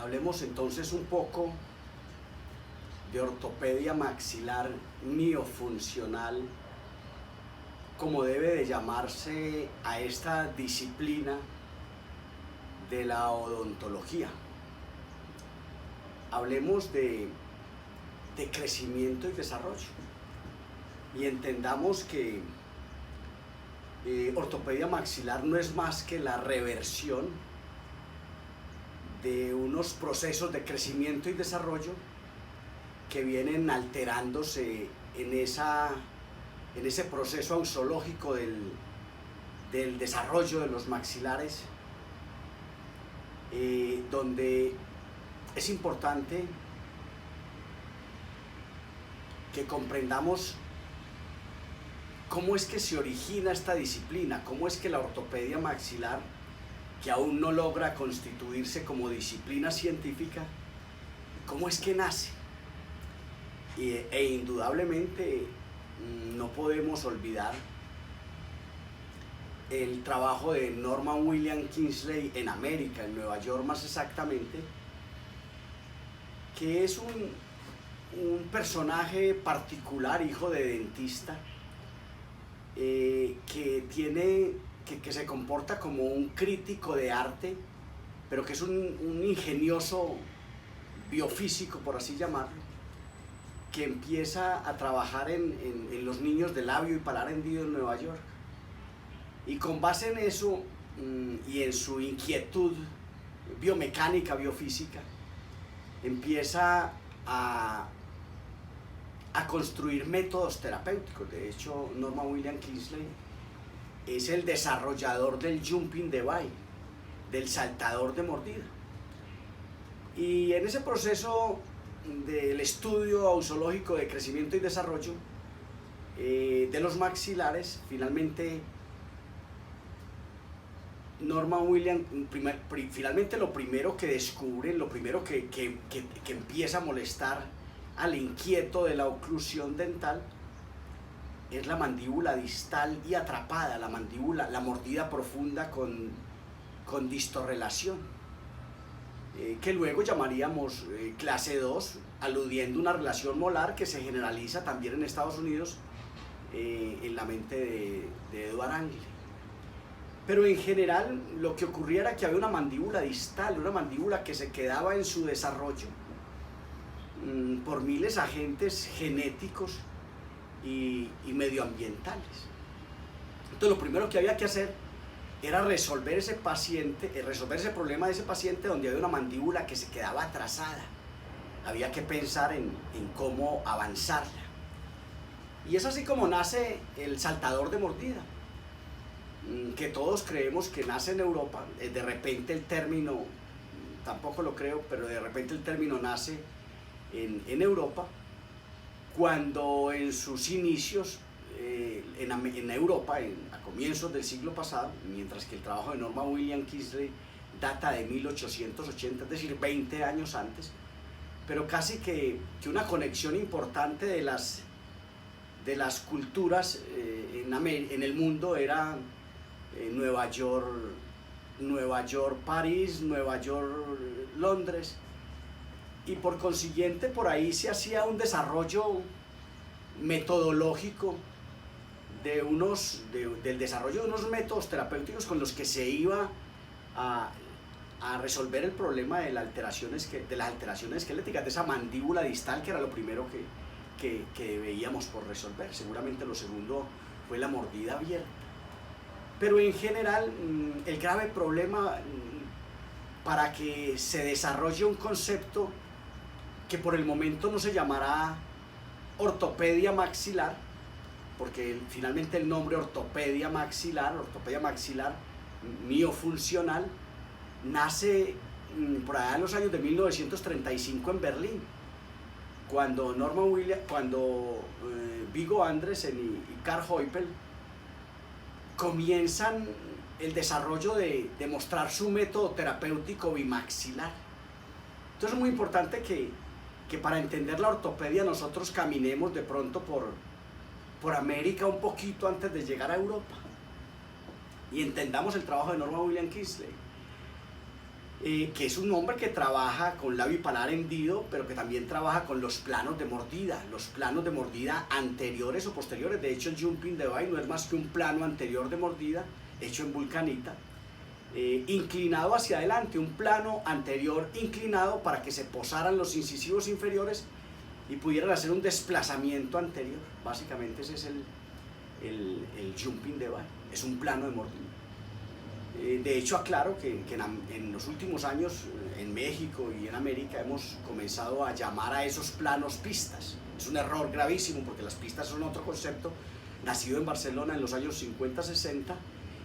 Hablemos entonces un poco de ortopedia maxilar miofuncional, como debe de llamarse a esta disciplina de la odontología. Hablemos de crecimiento y desarrollo y entendamos que ortopedia maxilar no es más que la reversión de unos procesos de crecimiento y desarrollo que vienen alterándose en ese proceso ausológico del desarrollo de los maxilares, donde es importante que comprendamos cómo es que se origina esta disciplina, cómo es que la ortopedia maxilar, que aún no logra constituirse como disciplina científica, cómo es que nace. E indudablemente no podemos olvidar el trabajo de Norman William Kingsley en América, en Nueva York más exactamente, que es un personaje particular, hijo de dentista, que se comporta como un crítico de arte, pero que es un ingenioso biofísico, por así llamarlo, que empieza a trabajar en los niños de labio y paladar hendido en Nueva York. Y con base en eso y en su inquietud biomecánica, biofísica, empieza a construir métodos terapéuticos. De hecho, Norman William Kingsley es el desarrollador del jumping de Bay, del saltador de mordida. Y en ese proceso del estudio ausológico de crecimiento y desarrollo de los maxilares, finalmente Norman William, finalmente lo primero que descubre, lo primero que empieza a molestar al inquieto de la oclusión dental es la mandíbula distal y atrapada, la mandíbula, la mordida profunda con distorrelación, que luego llamaríamos clase 2, aludiendo a una relación molar que se generaliza también en Estados Unidos en la mente de Edward Angle. Pero en general lo que ocurría era que había una mandíbula distal, una mandíbula que se quedaba en su desarrollo por miles de agentes genéticos y medioambientales. Entonces lo primero que había que hacer era resolver ese problema de ese paciente donde había una mandíbula que se quedaba atrasada. Había que pensar en cómo avanzarla. Y es así como nace el saltador de mordida, que todos creemos que nace en Europa. De repente el término, tampoco lo creo, pero de repente el término nace en Europa, cuando en sus inicios en Europa, a comienzos del siglo pasado, mientras que el trabajo de Norman William Kingsley data de 1880, es decir, 20 años antes, pero casi que una conexión importante de las culturas en el mundo era Nueva York, París, Nueva York, Londres, y por consiguiente por ahí se hacía un desarrollo metodológico del desarrollo de unos métodos terapéuticos con los que se iba a resolver el problema de las alteraciones esqueléticas, de esa mandíbula distal, que era lo primero que veíamos por resolver. Seguramente lo segundo fue la mordida abierta. Pero en general el grave problema para que se desarrolle un concepto que por el momento no se llamará ortopedia maxilar, porque finalmente el nombre ortopedia maxilar miofuncional, nace por allá en los años de 1935 en Berlín, cuando Viggo Andresen y Karl Heupel comienzan el desarrollo de mostrar su método terapéutico bimaxilar. Entonces es muy importante que para entender la ortopedia nosotros caminemos de pronto por América un poquito antes de llegar a Europa y entendamos el trabajo de Norman William Kingsley. que es un hombre que trabaja con labio y paladar hendido, pero que también trabaja con los planos de mordida anteriores o posteriores. De hecho, el Jumping Device no es más que un plano anterior de mordida hecho en vulcanita, inclinado hacia adelante, un plano anterior inclinado para que se posaran los incisivos inferiores y pudieran hacer un desplazamiento anterior. Básicamente ese es el Jumping Device, es un plano de mordida. De hecho, aclaro que en los últimos años en México y en América hemos comenzado a llamar a esos planos pistas. Es un error gravísimo porque las pistas son otro concepto nacido en Barcelona en los años 50-60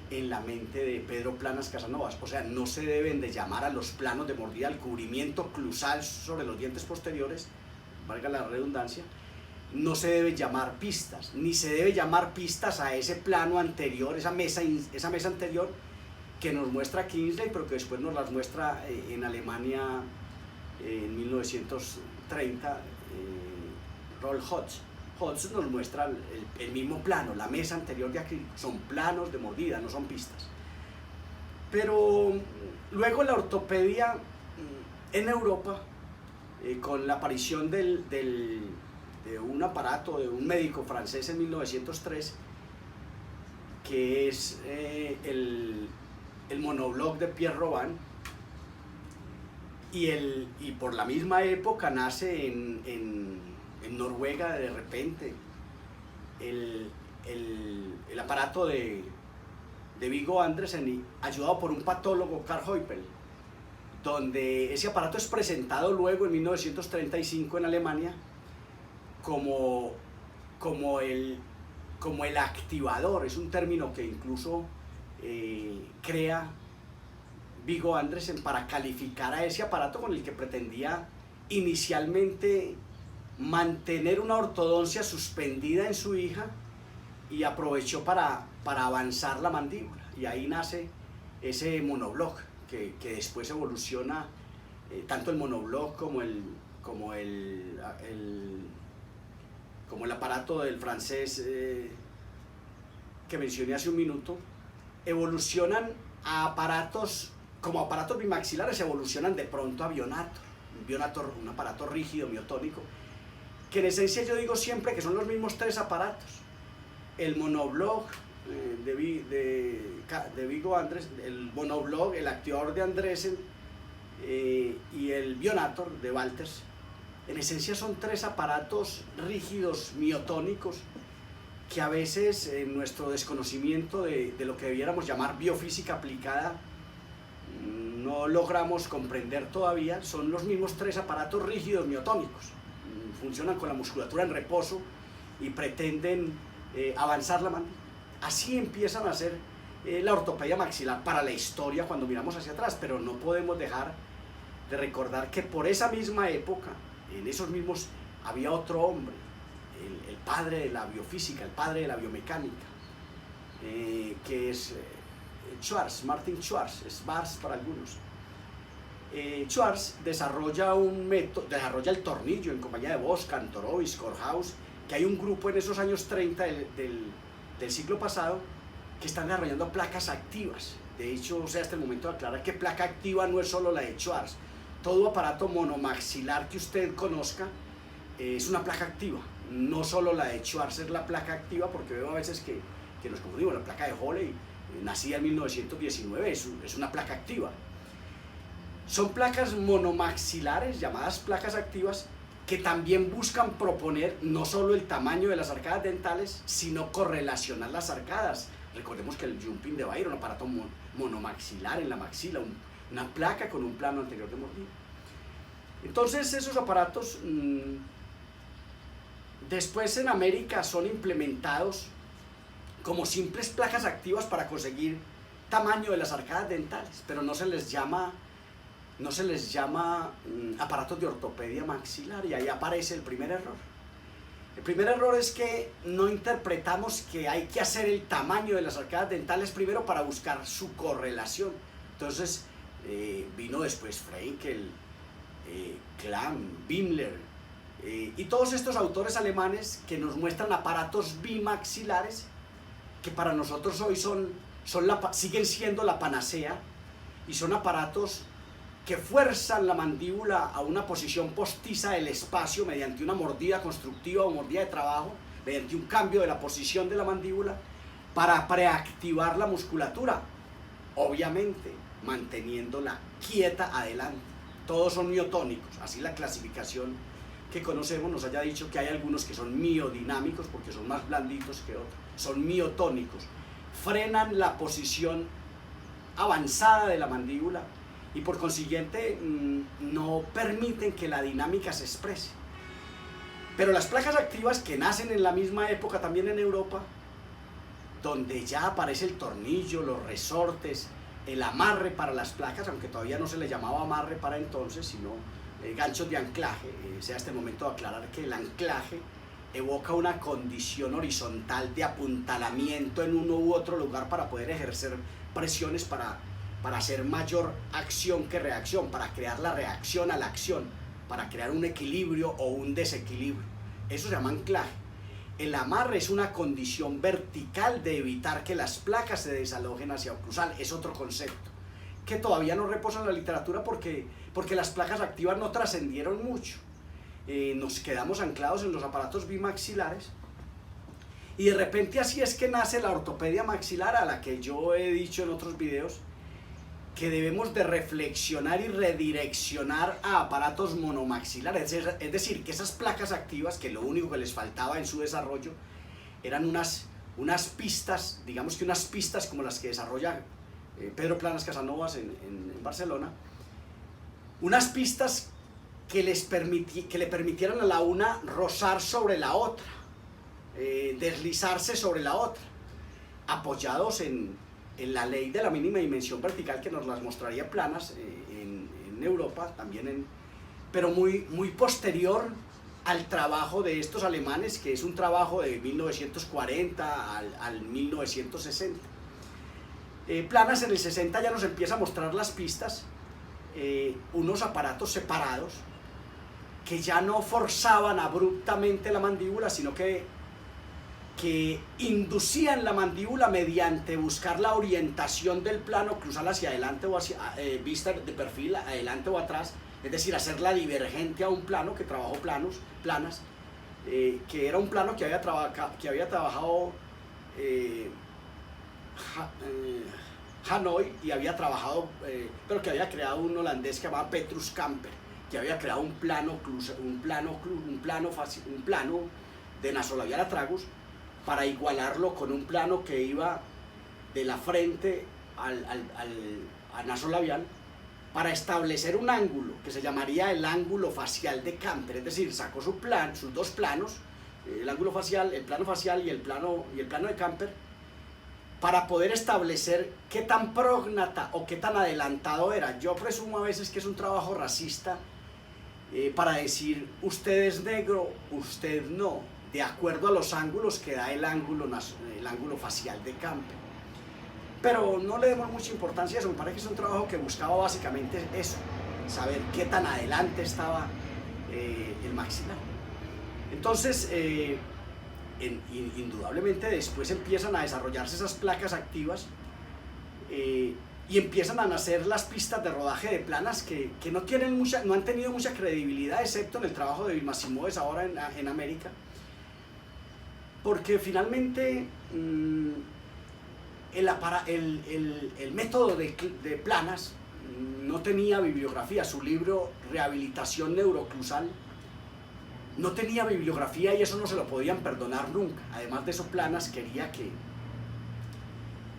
en la mente de Pedro Planas Casanovas. O sea, no se deben de llamar a los planos de mordida, al cubrimiento clusal sobre los dientes posteriores, valga la redundancia, no se debe llamar pistas, ni se debe llamar pistas a ese plano anterior, esa mesa anterior que nos muestra Kingsley, pero que después nos las muestra en Alemania en 1930, Roll Hodge. Hodge nos muestra el mismo plano, la mesa anterior de acrílico. Son planos de mordida, no son pistas. Pero luego la ortopedia en Europa, con la aparición de un aparato, de un médico francés en 1903, que es el monobloc de Pierre Robin, y por la misma época nace en Noruega de repente el aparato de Viggo Andresen, ayudado por un patólogo, Carl Heupel, donde ese aparato es presentado luego en 1935 en Alemania como el activador. Es un término que incluso crea Viggo Andresen para calificar a ese aparato con el que pretendía inicialmente mantener una ortodoncia suspendida en su hija, y aprovechó para avanzar la mandíbula, y ahí nace ese monobloc que después evoluciona, tanto el monobloc como el aparato del francés que mencioné hace un minuto, evolucionan a aparatos, como aparatos bimaxilares, evolucionan de pronto a Bionator, un aparato rígido, miotónico, que en esencia yo digo siempre que son los mismos tres aparatos: el monobloc de Viggo Andresen, el monobloc, el activador de Andresen, y el Bionator de Walters. En esencia son tres aparatos rígidos, miotónicos, que a veces en nuestro desconocimiento de lo que debiéramos llamar biofísica aplicada no logramos comprender todavía. Son los mismos tres aparatos rígidos miotónicos, funcionan con la musculatura en reposo y pretenden avanzar la mandíbula. Así empiezan a ser la ortopedia maxilar para la historia cuando miramos hacia atrás, pero no podemos dejar de recordar que por esa misma época, en esos mismos, había otro hombre, el padre de la biofísica, el padre de la biomecánica, que es Schwarz, Martin Schwarz, es Schwarz para algunos. Schwarz desarrolla el tornillo en compañía de Bosch, Kantorowicz, Korhaus, que hay un grupo en esos años 30 del siglo pasado que están desarrollando placas activas. De hecho, hasta el momento de aclarar que placa activa no es solo la de Schwarz. Todo aparato monomaxilar que usted conozca es una placa activa. No solo la de Schwarz es la placa activa, porque veo a veces que nos confundimos. La placa de Holley, nacida en 1919, es una placa activa. Son placas monomaxilares, llamadas placas activas, que también buscan proponer no solo el tamaño de las arcadas dentales, sino correlacionar las arcadas. Recordemos que el Jumping Device era un aparato monomaxilar en la maxila, una placa con un plano anterior de mordida. Entonces esos aparatos después en América son implementados como simples placas activas para conseguir tamaño de las arcadas dentales, pero no se les llama aparatos de ortopedia maxilar, y ahí aparece el primer error. El primer error es que no interpretamos que hay que hacer el tamaño de las arcadas dentales primero para buscar su correlación. Entonces vino después Frenkel, Klamm, Bimmler, y todos estos autores alemanes que nos muestran aparatos bimaxilares que para nosotros hoy siguen siendo la panacea, y son aparatos que fuerzan la mandíbula a una posición postiza del espacio mediante una mordida constructiva o mordida de trabajo, mediante un cambio de la posición de la mandíbula para preactivar la musculatura, obviamente manteniéndola quieta adelante. Todos son miotónicos, así la clasificación que conocemos nos haya dicho que hay algunos que son miodinámicos porque son más blanditos que otros, son miotónicos, frenan la posición avanzada de la mandíbula y por consiguiente no permiten que la dinámica se exprese. Pero las placas activas que nacen en la misma época también en Europa, donde ya aparece el tornillo, los resortes, el amarre para las placas, aunque todavía no se le llamaba amarre para entonces, sino ganchos de anclaje. Sea este momento de aclarar que el anclaje evoca una condición horizontal de apuntalamiento en uno u otro lugar para poder ejercer presiones para hacer mayor acción que reacción, para crear la reacción a la acción, para crear un equilibrio o un desequilibrio. Eso se llama anclaje. El amarre es una condición vertical de evitar que las placas se desalojen hacia oclusal. Es otro concepto que todavía no reposa en la literatura porque las placas activas no trascendieron mucho. Nos quedamos anclados en los aparatos bimaxilares y de repente así es que nace la ortopedia maxilar, a la que yo he dicho en otros videos que debemos de reflexionar y redireccionar a aparatos monomaxilares, es decir, que esas placas activas, que lo único que les faltaba en su desarrollo eran unas pistas, digamos que unas pistas como las que desarrolla Pedro Planas Casanovas en Barcelona, unas pistas que le permitieran a la una rozar sobre la otra, deslizarse sobre la otra, apoyados en la ley de la mínima dimensión vertical que nos las mostraría Planas en Europa, también pero muy posterior al trabajo de estos alemanes, que es un trabajo de 1940 al 1960. Planas en el 60 ya nos empieza a mostrar las pistas, unos aparatos separados que ya no forzaban abruptamente la mandíbula, sino que inducían la mandíbula mediante buscar la orientación del plano oclusal hacia adelante o hacia vista de perfil adelante o atrás, es decir, hacerla divergente a un plano que trabajó Planas, que era un plano que había trabajado Hanoi y había trabajado, pero que había creado un holandés que llamaba Petrus Camper, que había creado un plano de nasolabial a tragus para igualarlo con un plano que iba de la frente al nasolabial, para establecer un ángulo que se llamaría el ángulo facial de Camper. Es decir, sacó sus dos planos, el ángulo facial, el plano facial y el plano de Camper, para poder establecer qué tan prógnata o qué tan adelantado era. Yo presumo a veces que es un trabajo racista, para decir usted es negro, usted no, de acuerdo a los ángulos que da el ángulo facial de Camper. Pero no le demos mucha importancia a eso, me parece que es un trabajo que buscaba básicamente eso, saber qué tan adelante estaba el maxilar. Entonces, indudablemente después empiezan a desarrollarse esas placas activas y empiezan a nacer las pistas de rodaje de Planas que no han tenido mucha credibilidad, excepto en el trabajo de Vilma Simoes ahora en América, porque finalmente el método de Planas no tenía bibliografía. Su libro Rehabilitación Neuroclusal no tenía bibliografía y eso no se lo podían perdonar nunca. Además de eso, Planas quería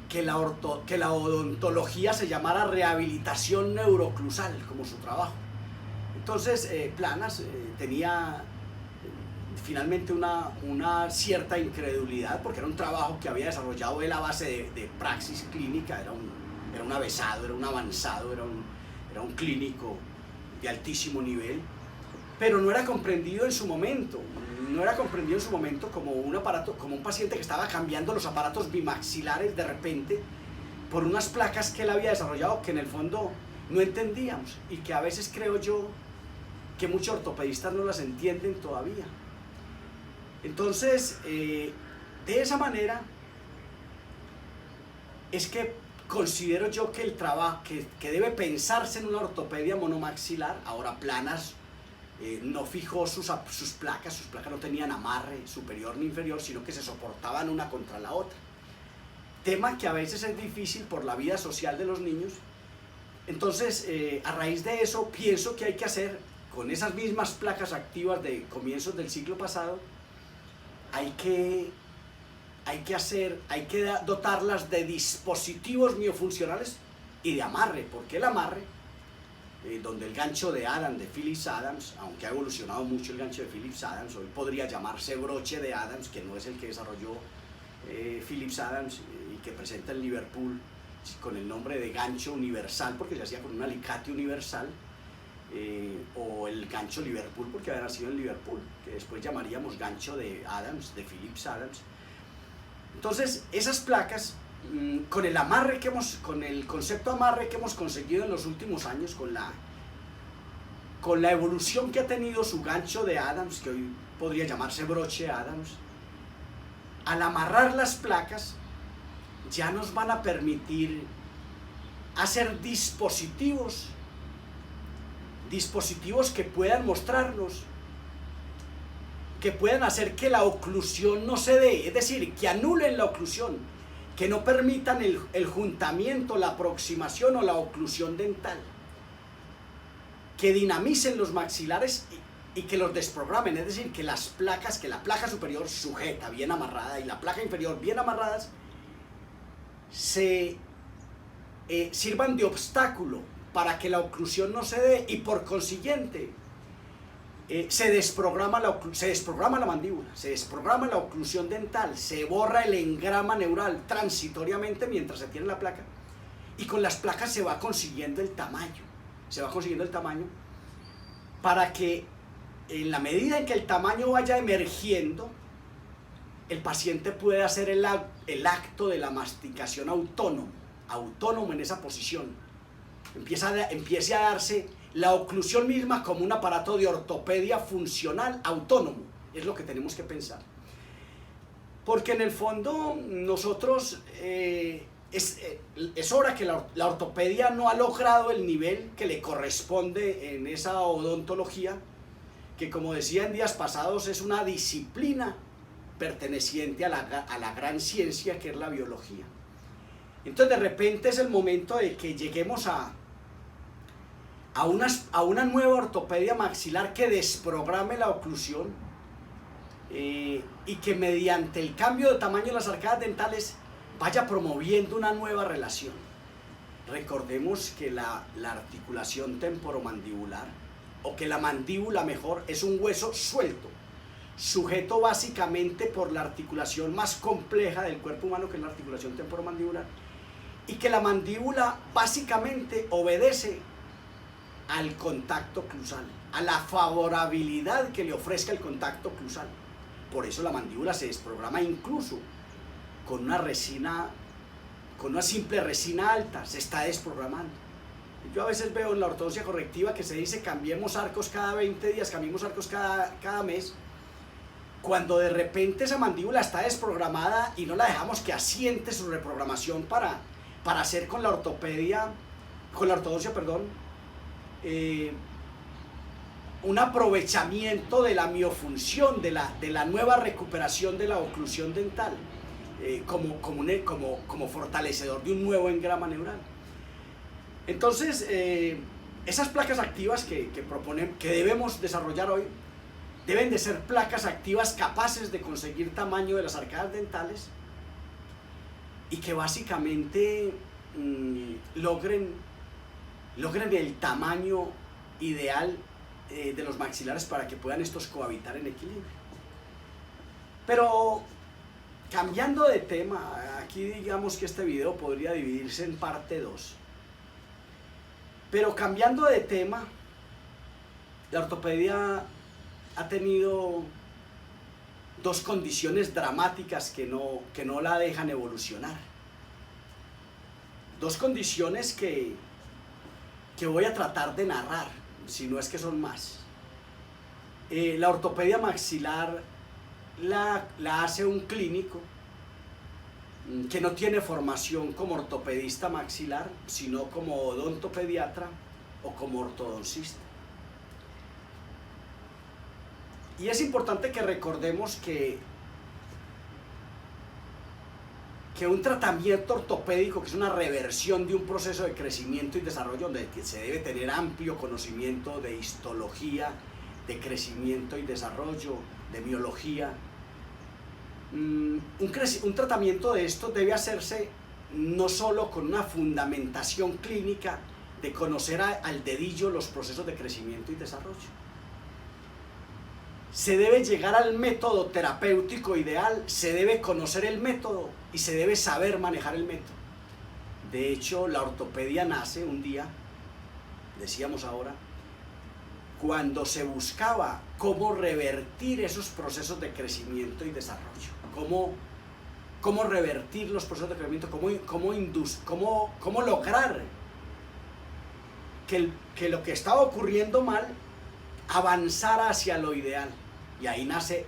que la odontología se llamara rehabilitación neuroclusal como su trabajo. Entonces Planas tenía finalmente una cierta incredulidad, porque era un trabajo que había desarrollado él a base de praxis clínica, era un avesado, era un avanzado, era un clínico de altísimo nivel, pero no era comprendido en su momento, como un paciente que estaba cambiando los aparatos bimaxilares de repente por unas placas que él había desarrollado que en el fondo no entendíamos y que a veces creo yo que muchos ortopedistas no las entienden todavía. Entonces, de esa manera es que considero yo que el trabajo, que debe pensarse en una ortopedia monomaxilar, ahora planas, no fijó sus placas no tenían amarre superior ni inferior, sino que se soportaban una contra la otra. Tema que a veces es difícil por la vida social de los niños. Entonces, a raíz de eso, pienso que hay que hacer, con esas mismas placas activas de comienzos del siglo pasado, hay que dotarlas de dispositivos miofuncionales y de amarre, porque el amarre, donde el gancho de Adams, de Phillips Adams, aunque ha evolucionado mucho el gancho de Phillips Adams, hoy podría llamarse broche de Adams, que no es el que desarrolló Phillips Adams y que presenta en Liverpool con el nombre de gancho universal, porque se hacía con un alicate universal, o el gancho Liverpool, porque había nacido en Liverpool, que después llamaríamos gancho de Adams, de Phillips Adams. Entonces, esas placas, con el amarre con el concepto amarre que hemos conseguido en los últimos años, con la evolución que ha tenido su gancho de Adams, que hoy podría llamarse broche Adams, al amarrar las placas, ya nos van a permitir hacer dispositivos que puedan mostrarnos, que puedan hacer que la oclusión no se dé, es decir, que anulen la oclusión, que no permitan el juntamiento, la aproximación o la oclusión dental, que dinamicen los maxilares y que los desprogramen, es decir, que las placas, que la placa superior sujeta, bien amarrada, y la placa inferior bien amarradas, sirvan de obstáculo para que la oclusión no se dé, y por consiguiente se desprograma la mandíbula, se desprograma la oclusión dental, se borra el engrama neural transitoriamente mientras se tiene la placa, y con las placas se va consiguiendo el tamaño, para que en la medida en que el tamaño vaya emergiendo, el paciente puede hacer el acto de la masticación autónomo en esa posición. Empiece a darse la oclusión misma como un aparato de ortopedia funcional autónomo. Es lo que tenemos que pensar. Porque en el fondo nosotros, es hora que la ortopedia no ha logrado el nivel que le corresponde en esa odontología, que como decía en días pasados es una disciplina perteneciente a la gran ciencia que es la biología. Entonces de repente es el momento de que lleguemos a una nueva ortopedia maxilar que desprograme la oclusión, y que mediante el cambio de tamaño de las arcadas dentales vaya promoviendo una nueva relación. Recordemos que la articulación temporomandibular, o que la mandíbula mejor, es un hueso suelto, sujeto básicamente por la articulación más compleja del cuerpo humano, que es la articulación temporomandibular, y que la mandíbula básicamente obedece al contacto oclusal, a la favorabilidad que le ofrezca el contacto oclusal. Por eso la mandíbula se desprograma incluso con una simple resina alta, se está desprogramando. Yo a veces veo en la ortodoncia correctiva que se dice cambiemos arcos cada 20 días, cambiemos arcos cada mes, cuando de repente esa mandíbula está desprogramada y no la dejamos que asiente su reprogramación para hacer con la ortodoncia, un aprovechamiento de la miofunción, de la nueva recuperación de la oclusión dental, como fortalecedor de un nuevo engrama neural. Entonces, esas placas activas que debemos desarrollar hoy, deben de ser placas activas capaces de conseguir tamaño de las arcadas dentales, y que básicamente logren el tamaño ideal de los maxilares para que puedan estos cohabitar en equilibrio. Pero cambiando de tema, aquí digamos que este video podría dividirse en parte 2. Pero cambiando de tema, la ortopedia ha tenido dos condiciones dramáticas que no la dejan evolucionar. Dos condiciones que voy a tratar de narrar, si no es que son más. La ortopedia maxilar la hace un clínico que no tiene formación como ortopedista maxilar, sino como odontopediatra o como ortodoncista. Y es importante que recordemos que un tratamiento ortopédico, que es una reversión de un proceso de crecimiento y desarrollo, donde se debe tener amplio conocimiento de histología, de crecimiento y desarrollo, de miología, un tratamiento de esto debe hacerse no solo con una fundamentación clínica de conocer al dedillo los procesos de crecimiento y desarrollo. Se debe llegar al método terapéutico ideal, se debe conocer el método y se debe saber manejar el método. De hecho, la ortopedia nace un día, decíamos ahora, cuando se buscaba cómo revertir esos procesos de crecimiento y desarrollo, cómo revertir los procesos de crecimiento, cómo lograr que lo que estaba ocurriendo mal avanzara hacia lo ideal. Y ahí nace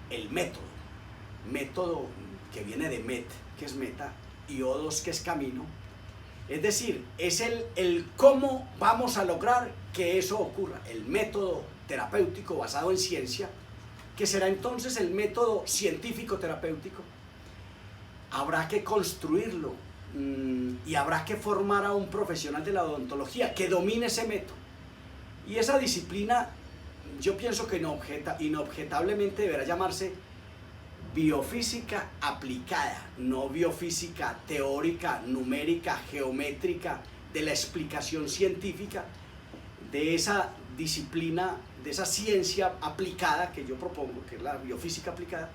el método que viene de met, que es meta, y odos, que es camino. Es decir, es el cómo vamos a lograr que eso ocurra, el método terapéutico basado en ciencia, que será entonces el método científico terapéutico. Habrá que construirlo y habrá que formar a un profesional de la odontología que domine ese método. Y esa disciplina, yo pienso que inobjetablemente deberá llamarse biofísica aplicada, no biofísica teórica, numérica, geométrica, de la explicación científica, de esa disciplina, de esa ciencia aplicada que yo propongo, que es la biofísica aplicada,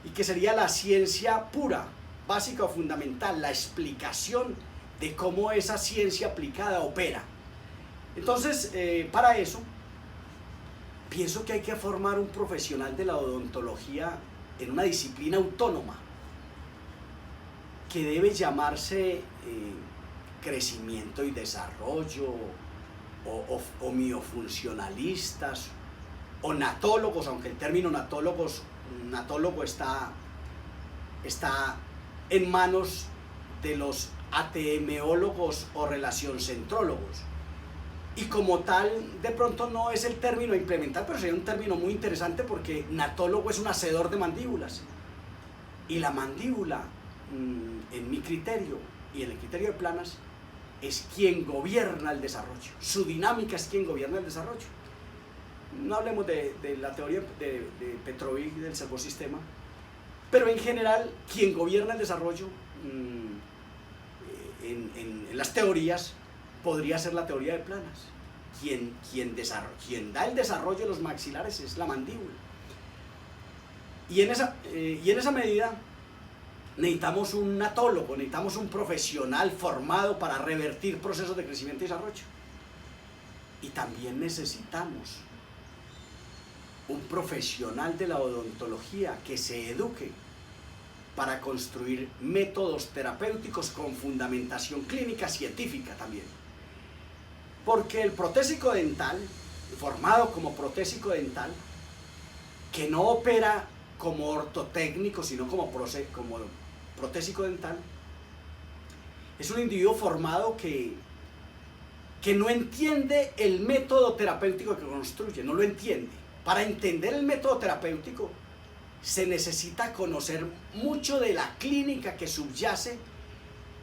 y que sería la ciencia pura, básica o fundamental, la explicación de cómo esa ciencia aplicada opera. Entonces, para eso, pienso que hay que formar un profesional de la odontología en una disciplina autónoma, que debe llamarse crecimiento y desarrollo, o miofuncionalistas, o natólogos, aunque el término natólogo está en manos de los ATMólogos o relacioncentrólogos. Y como tal, de pronto no es el término a implementar, pero sería un término muy interesante, porque natólogo es un hacedor de mandíbulas. Y la mandíbula, en mi criterio y en el criterio de Planas, es quien gobierna el desarrollo. Su dinámica es quien gobierna el desarrollo. No hablemos de la teoría de Petrovic del servosistema, pero en general, quien gobierna el desarrollo en las teorías, podría ser la teoría de Planas. Quien da el desarrollo de los maxilares es la mandíbula. Y en esa medida necesitamos un natólogo, necesitamos un profesional formado para revertir procesos de crecimiento y desarrollo. Y también necesitamos un profesional de la odontología que se eduque para construir métodos terapéuticos con fundamentación clínica científica también. Porque el protésico dental, formado como protésico dental, que no opera como ortotécnico, sino como protésico dental, es un individuo formado que no entiende el método terapéutico que construye, no lo entiende. Para entender el método terapéutico se necesita conocer mucho de la clínica que subyace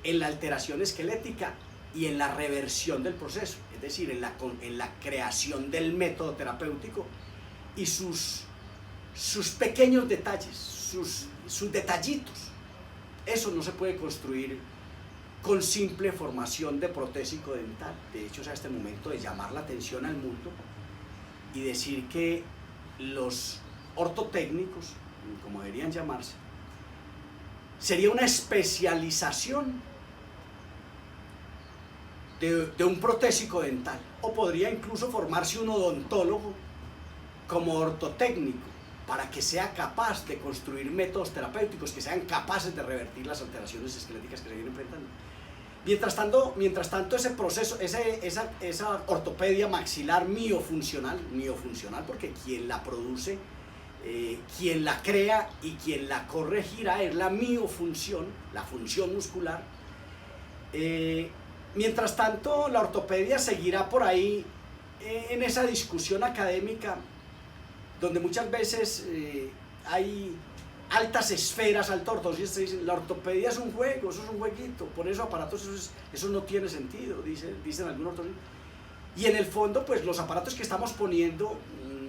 en la alteración esquelética y en la reversión del proceso, es decir, en la creación del método terapéutico y sus pequeños detalles, sus detallitos. Eso no se puede construir con simple formación de protésico dental. De hecho, es a este momento de llamar la atención al mundo y decir que los ortotécnicos, como deberían llamarse, sería una especialización de un protésico dental, o podría incluso formarse un odontólogo como ortotécnico para que sea capaz de construir métodos terapéuticos que sean capaces de revertir las alteraciones esqueléticas que se vienen enfrentando. Mientras tanto ese proceso, esa ortopedia maxilar miofuncional, porque quien la produce quien la crea y quien la corregirá es la miofunción, la función muscular. Mientras tanto, la ortopedia seguirá por ahí en esa discusión académica, donde muchas veces hay altas esferas, altos ortodoxistas dicen, la ortopedia es un juego, eso es un jueguito, por esos aparatos eso no tiene sentido, dicen algunos ortodoxistas. Y en el fondo, pues los aparatos que estamos poniendo,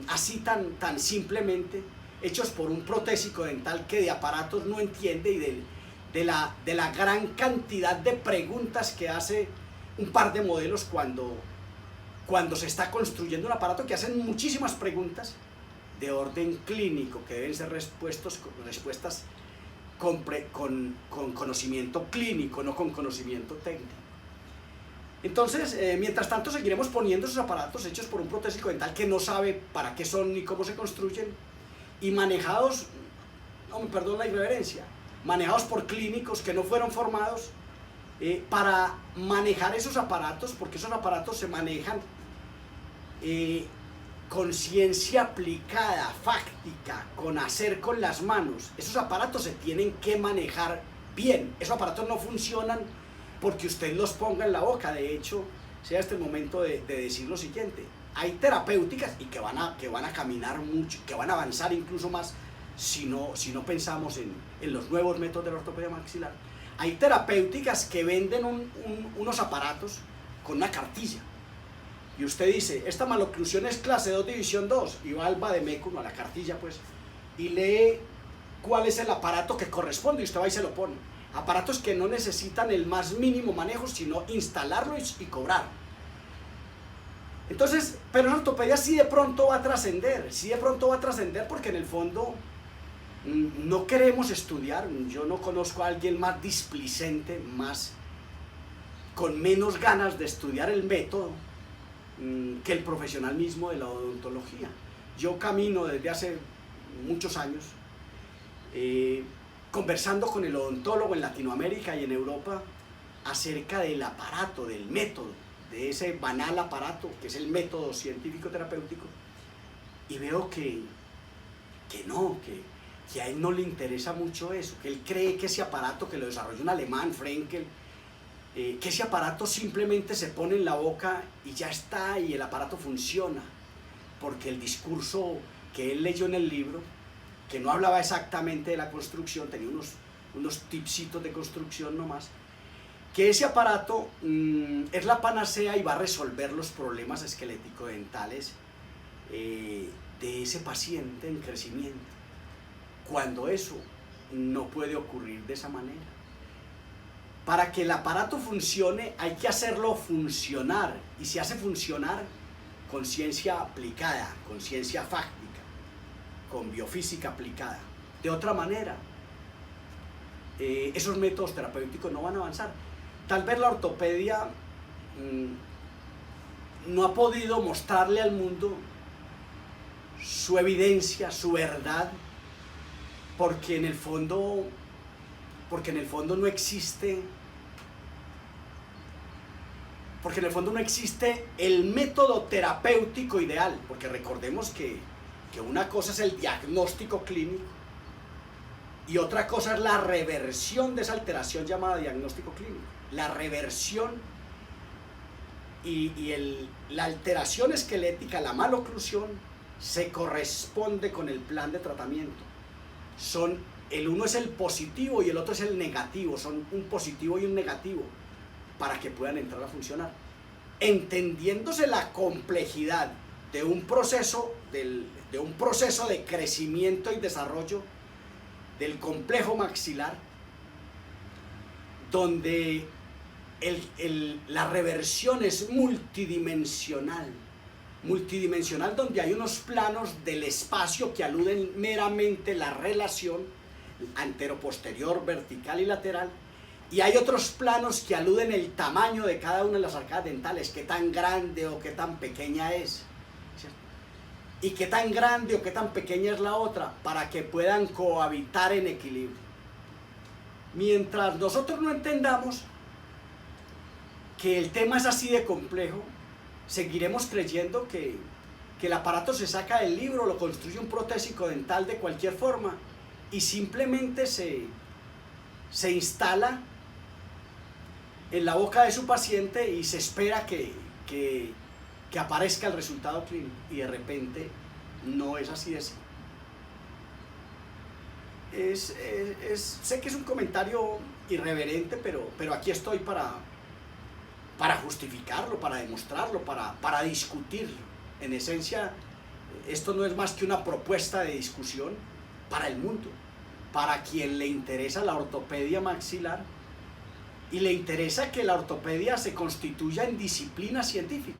así tan simplemente, hechos por un protésico dental que de aparatos no entiende, y de la gran cantidad de preguntas que hace un par de modelos cuando se está construyendo un aparato, que hacen muchísimas preguntas de orden clínico, que deben ser respuestas con conocimiento clínico, no con conocimiento técnico. Entonces, mientras tanto, seguiremos poniendo esos aparatos hechos por un protésico dental que no sabe para qué son ni cómo se construyen, y manejados, no me perdón la irreverencia, manejados por clínicos que no fueron formados para manejar esos aparatos, porque esos aparatos se manejan con ciencia aplicada, fáctica, con hacer con las manos. Esos aparatos se tienen que manejar bien. Esos aparatos no funcionan porque usted los ponga en la boca. De hecho, sea este el momento de decir lo siguiente: hay terapéuticas y que van a caminar mucho, que van a avanzar incluso más si no pensamos en los nuevos métodos de la ortopedia maxilar. Hay terapéuticas que venden unos aparatos con una cartilla, y usted dice, esta maloclusión es clase 2, división 2, y va al vademecum, a la cartilla pues, y lee cuál es el aparato que corresponde, y usted va y se lo pone. Aparatos que no necesitan el más mínimo manejo, sino instalarlo y cobrar. Entonces, pero en ortopedia sí de pronto va a trascender, porque en el fondo no queremos estudiar. Yo no conozco a alguien más displicente, con menos ganas de estudiar el método que el profesional mismo de la odontología. Yo camino desde hace muchos años conversando con el odontólogo en Latinoamérica y en Europa acerca del aparato, del método, de ese banal aparato que es el método científico terapéutico, y veo que a él no le interesa mucho eso, que él cree que ese aparato, que lo desarrolló un alemán, Frenkel, que ese aparato simplemente se pone en la boca y ya está, y el aparato funciona, porque el discurso que él leyó en el libro, que no hablaba exactamente de la construcción, tenía unos tipsitos de construcción nomás, que ese aparato es la panacea y va a resolver los problemas esquelético-dentales de ese paciente en crecimiento, cuando eso no puede ocurrir de esa manera. Para que el aparato funcione hay que hacerlo funcionar, y se hace funcionar con ciencia aplicada, con ciencia fáctica, con biofísica aplicada. De otra manera, esos métodos terapéuticos no van a avanzar. Tal vez la ortopedia no ha podido mostrarle al mundo su evidencia, su verdad, porque en el fondo no existe, el método terapéutico ideal, porque recordemos que una cosa es el diagnóstico clínico y otra cosa es la reversión de esa alteración llamada diagnóstico clínico. La reversión y la alteración esquelética, la maloclusión, se corresponde con el plan de tratamiento. El uno es el positivo y el otro es el negativo, son un positivo y un negativo para que puedan entrar a funcionar. Entendiéndose la complejidad de un proceso de crecimiento y desarrollo del complejo maxilar, donde la reversión es multidimensional, donde hay unos planos del espacio que aluden meramente la relación antero-posterior, vertical y lateral, y hay otros planos que aluden el tamaño de cada una de las arcadas dentales, qué tan grande o qué tan pequeña es, ¿cierto? Y qué tan grande o qué tan pequeña es la otra, para que puedan cohabitar en equilibrio. Mientras nosotros no entendamos que el tema es así de complejo, seguiremos creyendo que que el aparato se saca del libro, lo construye un protésico dental de cualquier forma y simplemente se instala en la boca de su paciente y se espera que aparezca el resultado clínico, y de repente no es así de simple. Sé que es un comentario irreverente, pero aquí estoy para justificarlo, para demostrarlo, para discutirlo. En esencia, esto no es más que una propuesta de discusión para el mundo, para quien le interesa la ortopedia maxilar y le interesa que la ortopedia se constituya en disciplina científica.